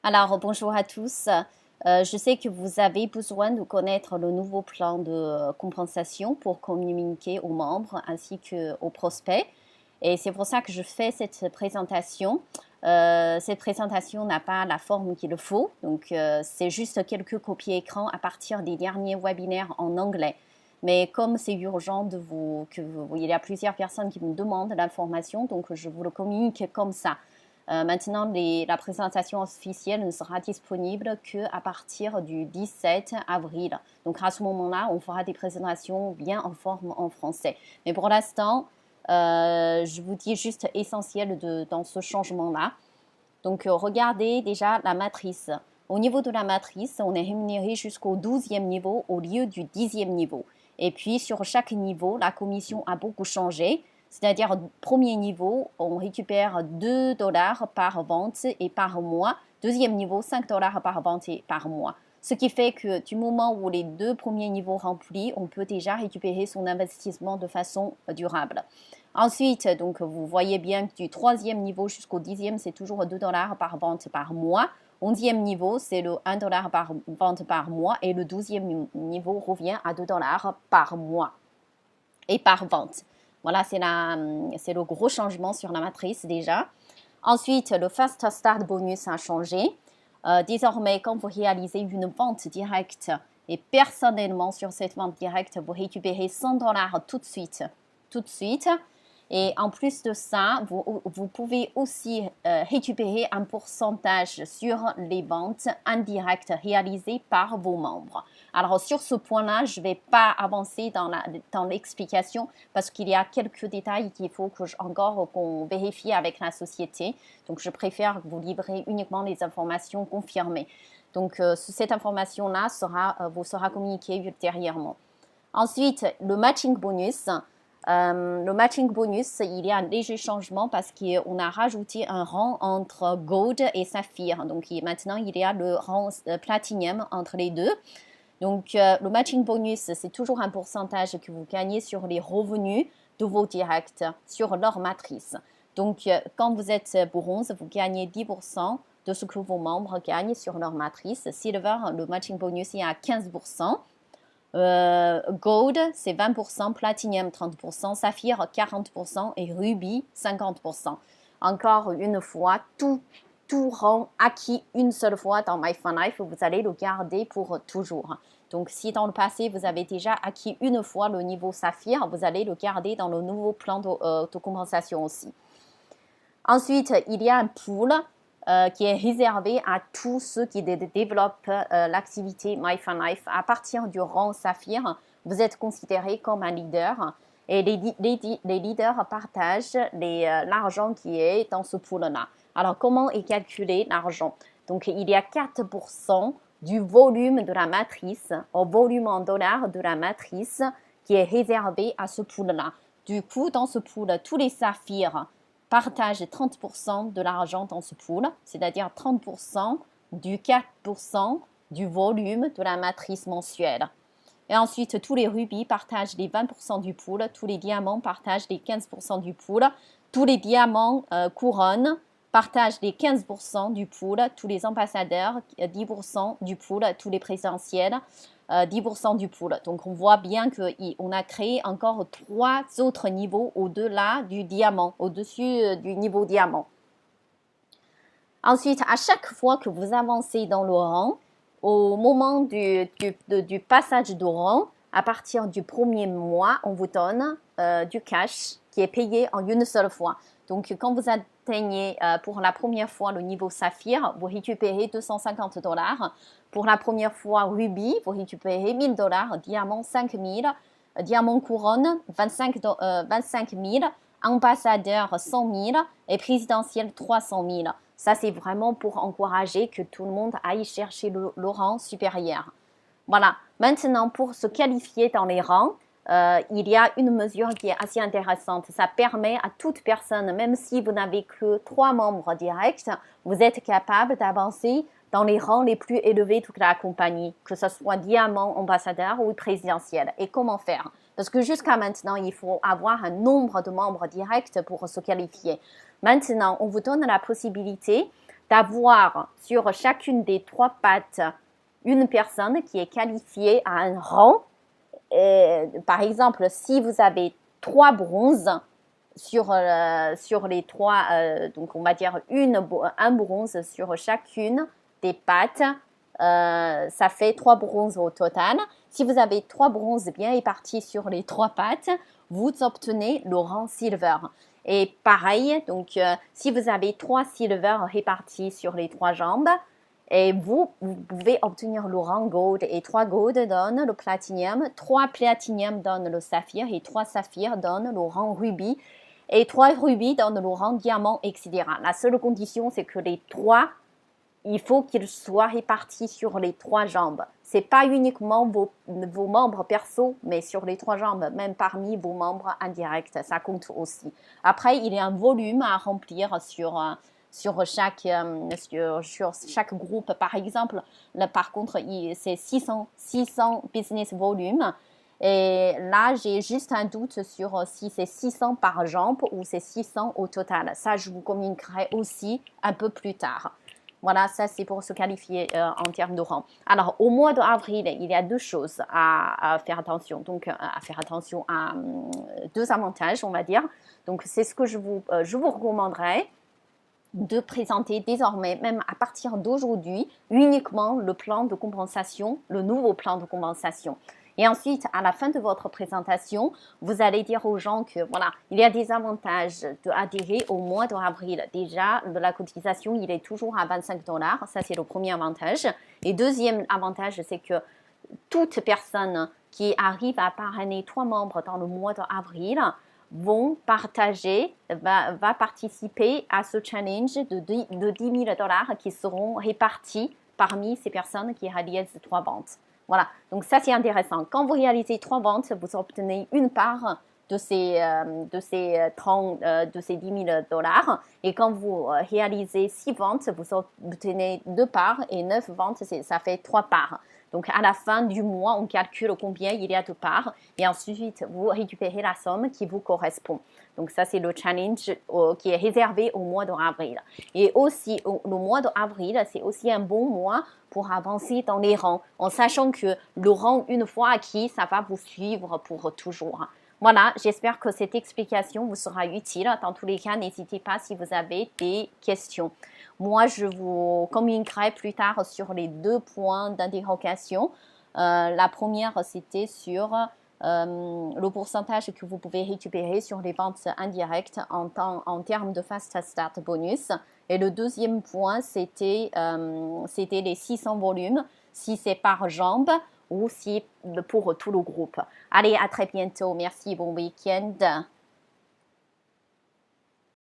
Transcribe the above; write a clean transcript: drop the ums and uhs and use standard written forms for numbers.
Alors, bonjour à tous. Je sais que vous avez besoin de connaître le nouveau plan de compensation pour communiquer aux membres ainsi qu'aux prospects. Et c'est pour ça que je fais cette présentation. Cette présentation n'a pas la forme qu'il faut, donc c'est juste quelques copies écran à partir des derniers webinaires en anglais. Mais comme c'est urgent il y a plusieurs personnes qui me demandent l'information, donc je vous le communique comme ça. Maintenant, la présentation officielle ne sera disponible qu'à partir du 17 avril. Donc à ce moment-là, on fera des présentations bien en forme en français. Mais pour l'instant, je vous dis juste essentiel dans ce changement-là. Donc regardez déjà la matrice. Au niveau de la matrice, on est rémunéré jusqu'au 12e niveau au lieu du 10e niveau. Et puis sur chaque niveau, la commission a beaucoup changé. C'est-à-dire, premier niveau, on récupère 2 dollars par vente et par mois. Deuxième niveau, 5 dollars par vente et par mois. Ce qui fait que du moment où les deux premiers niveaux remplis, on peut déjà récupérer son investissement de façon durable. Ensuite, donc, vous voyez bien que du troisième niveau jusqu'au 10e, c'est toujours 2 dollars par vente par mois. 11e niveau, c'est le 1 dollar par vente par mois. Et le 12e niveau revient à 2 dollars par mois et par vente. Voilà, c'est le gros changement sur la matrice déjà. Ensuite, le Fast Start Bonus a changé. Désormais, quand vous réalisez une vente directe et personnellement sur cette vente directe, vous récupérez 100 dollars tout de suite. Et en plus de ça, vous pouvez aussi récupérer un pourcentage sur les ventes indirectes réalisées par vos membres. Alors sur ce point-là, je ne vais pas avancer dans l'explication parce qu'il y a quelques détails qu'il faut qu'on vérifie avec la société. Donc je préfère vous livrer uniquement les informations confirmées. Donc cette information-là vous sera communiquée ultérieurement. Ensuite, le matching bonus. Le matching bonus, il y a un léger changement parce qu'on a rajouté un rang entre Gold et Saphir. Donc maintenant, il y a le rang Platinum entre les deux. Donc le matching bonus, c'est toujours un pourcentage que vous gagnez sur les revenus de vos directs, sur leur matrice. Donc quand vous êtes bronze, vous gagnez 10% de ce que vos membres gagnent sur leur matrice. Silver, le matching bonus est à 15%. Gold, c'est 20%, Platinum, 30%, Saphir, 40% et Ruby, 50%. Encore une fois, tout rang acquis une seule fois dans MyFunLife, vous allez le garder pour toujours. Donc, si dans le passé, vous avez déjà acquis une fois le niveau Saphir, vous allez le garder dans le nouveau plan de compensation aussi. Ensuite, il y a un pool qui est réservé à tous ceux qui développent l'activité MyFunLife. À partir du rang Saphir, vous êtes considéré comme un leader et les leaders partagent l'argent qui est dans ce pool-là. Alors, comment est calculé l'argent? Donc, il y a 4% du volume de la matrice, au volume en dollars de la matrice qui est réservé à ce pool-là. Du coup, dans ce pool, tous les saphirs partagent 30% de l'argent dans ce pool, c'est-à-dire 30% du 4% du volume de la matrice mensuelle. Et ensuite, tous les rubis partagent les 20% du pool, tous les diamants partagent les 15% du pool, tous les diamants couronnes partagent les 15% du pool, tous les ambassadeurs 10% du pool, tous les présidentiels 10% du pool. Donc on voit bien qu'on a créé encore 3 autres niveaux au-delà du diamant, au-dessus du niveau diamant. Ensuite, à chaque fois que vous avancez dans le rang, au moment du passage de rang, à partir du premier mois, on vous donne du cash qui est payé en une seule fois. Donc, quand vous atteignez pour la première fois le niveau Saphir, vous récupérez 250 dollars. Pour la première fois Ruby, vous récupérez 1000 dollars. Diamant, 5000. Diamant couronne, 25 000. Ambassadeur, 100 000. Et présidentiel, 300 000. Ça, c'est vraiment pour encourager que tout le monde aille chercher le rang supérieur. Voilà. Maintenant, pour se qualifier dans les rangs, il y a une mesure qui est assez intéressante. Ça permet à toute personne, même si vous n'avez que 3 membres directs, vous êtes capable d'avancer dans les rangs les plus élevés de la compagnie, que ce soit diamant, ambassadeur ou présidentiel. Et comment faire? Parce que jusqu'à maintenant, il faut avoir un nombre de membres directs pour se qualifier. Maintenant, on vous donne la possibilité d'avoir sur chacune des 3 pattes une personne qui est qualifiée à un rang. Par exemple, si vous avez 3 bronzes sur les 3, donc on va dire un bronze sur chacune des pattes, ça fait 3 bronzes au total. Si vous avez 3 bronzes bien répartis sur les 3 pattes, vous obtenez le rang silver. Et pareil, donc si vous avez 3 silver répartis sur les 3 jambes, et vous pouvez obtenir le rang gold, et 3 gold donnent le platinum, 3 platinum donnent le saphir, et 3 saphirs donnent le rang rubis, et 3 rubis donnent le rang diamant, etc. La seule condition, c'est que les 3, il faut qu'ils soient répartis sur les 3 jambes. Ce n'est pas uniquement vos membres perso, mais sur les 3 jambes, même parmi vos membres indirects, ça compte aussi. Après, il y a un volume à remplir sur chaque groupe. Par exemple, là, par contre, c'est 600 business volume. Et là, j'ai juste un doute sur si c'est 600 par jambe ou c'est 600 au total. Ça, je vous communiquerai aussi un peu plus tard. Voilà, ça c'est pour se qualifier en termes de rang. Alors, au mois d'avril, il y a 2 choses à faire attention. Donc, à faire attention à 2 avantages, on va dire. Donc, c'est ce que je vous recommanderais de présenter désormais, même à partir d'aujourd'hui, uniquement le plan de compensation, le nouveau plan de compensation. Et ensuite, à la fin de votre présentation, vous allez dire aux gens que voilà, il y a des avantages d'adhérer au mois d'avril. Déjà, la cotisation, il est toujours à 25 $. Ça, c'est le premier avantage. Et deuxième avantage, c'est que toute personne qui arrive à parrainer 3 membres dans le mois d'avril vont partager, va participer à ce challenge de 10 000 $ qui seront répartis parmi ces personnes qui réalisent 3 ventes. Voilà, donc ça c'est intéressant. Quand vous réalisez 3 ventes, vous obtenez une part de ces 10 000 $. Et quand vous réalisez 6 ventes, vous obtenez 2 parts et 9 ventes, ça fait 3 parts. Donc, à la fin du mois, on calcule combien il y a de parts et ensuite, vous récupérez la somme qui vous correspond. Donc, ça, c'est le challenge qui est réservé au mois d'avril. Et aussi, le mois d'avril, c'est aussi un bon mois pour avancer dans les rangs, en sachant que le rang, une fois acquis, ça va vous suivre pour toujours. Voilà, j'espère que cette explication vous sera utile. Dans tous les cas, n'hésitez pas si vous avez des questions. Moi, je vous communiquerai plus tard sur les 2 points d'interrogation. La première, c'était sur le pourcentage que vous pouvez récupérer sur les ventes indirectes en termes de Fast Start bonus. Et le deuxième point, c'était les 600 volumes, si c'est par jambe ou si pour tout le groupe. Allez, à très bientôt. Merci, bon week-end.